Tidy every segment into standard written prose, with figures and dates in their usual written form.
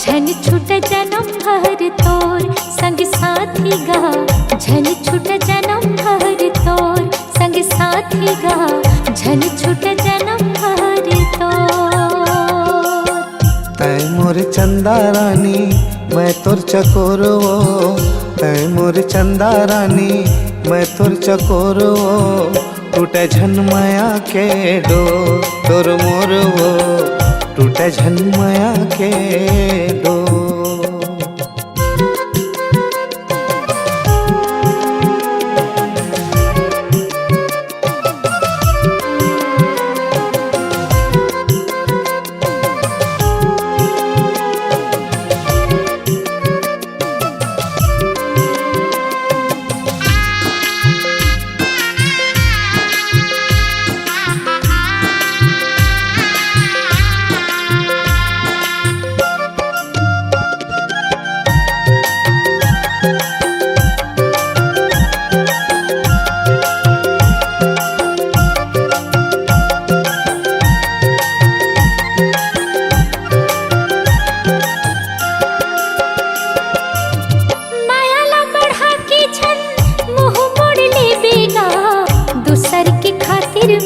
झन छूट जन्म भर तोर संग साथी गा, झन छूट जन्म भर तोर संग साथी गा, झन छूट जन्म भर तोर। तै मोर चंदा रानी मैं तोर चकोरवो, तै मोर चंदा रानी मैं तोर चकोरवो, टूटे झन माया के डोर तोर मोरवो, टूटे झन माया के डोर।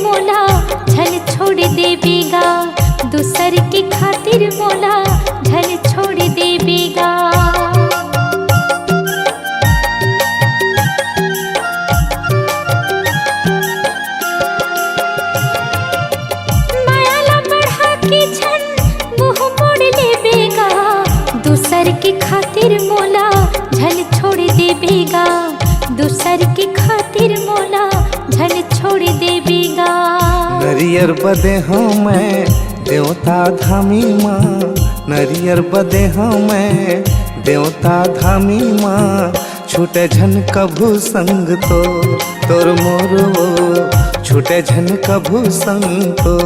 मोला झन छोड़ देबेगा, दूसर के खातिर मोला झन छोड़ देबेगा। माया ला बढ़ा के झन मुँह मोड़ लेबेगा, दूसर के खातिर मोला झन छोड़ देबेगा, दूसर के खातिर मोला झन छोड़ देबेगा। नरियर बदे हूँ मैं देवता धामी माँ, नरियर बदे हूँ मैं देवता धामी माँ, छूटे झन कभू संग तो तोर मोरवो, छूटे झन कभू संग तो।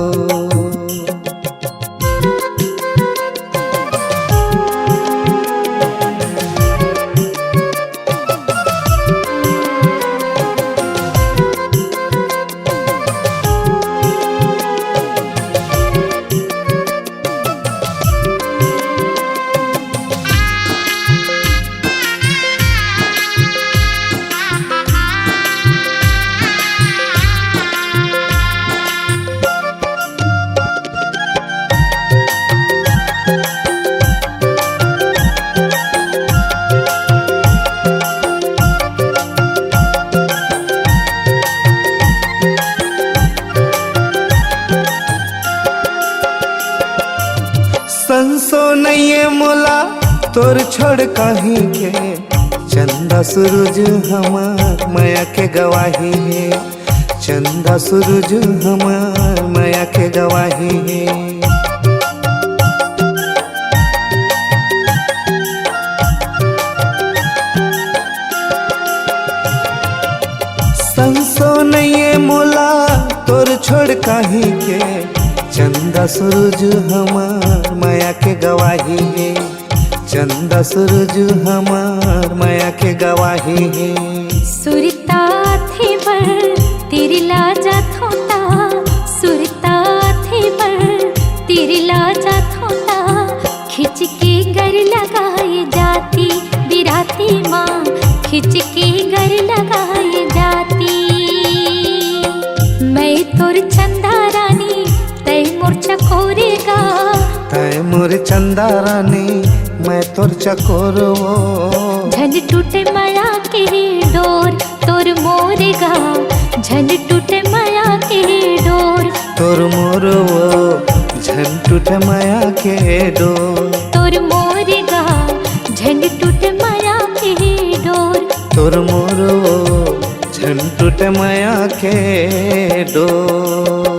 संसो नहीं मोला तोर छोड़ कहीं के, चंदा सूरज हमार माया के गवाही है, चंदा सूरज हमार माया के गवाही है। संसो नहीं मोला तोर छोड़ कहीं के, चंदा सूरज हमार माया के गवाही है, चंदा सूरज हमार माया के गवाही है। सुरता थे बर तेरी लाजा थोता, सुरता थे बर तेरी लाजा थोता, खिंच के गर लगाए जाती बिराती माँ, खिंच के गर लगाए जाती। मैं तोर चंदा रानी तै मोर चकोरेगा, तै मोर चंदा रानी मैं तोर चकोरवो, झन टूटे माया के डोर तोर मोरेगा, झन टूटे माया के डोर तोर मोरवो, झन टूटे माया के डोर तोर मोरेगा, झन टूटे माया के डोर तोर मोरवो, झन टूटे माया के डोर।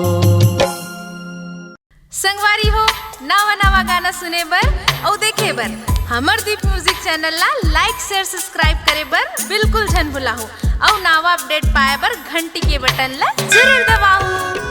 संगवारी हो नवा नवा गाना सुने बर और देखे बर हमर दीप म्यूजिक चैनल ला लाइक शेयर सब्सक्राइब करे बर बिल्कुल झन भुलाहू, और नवा अपडेट पाए बर घंटी के बटन ला जरूर दबाओ।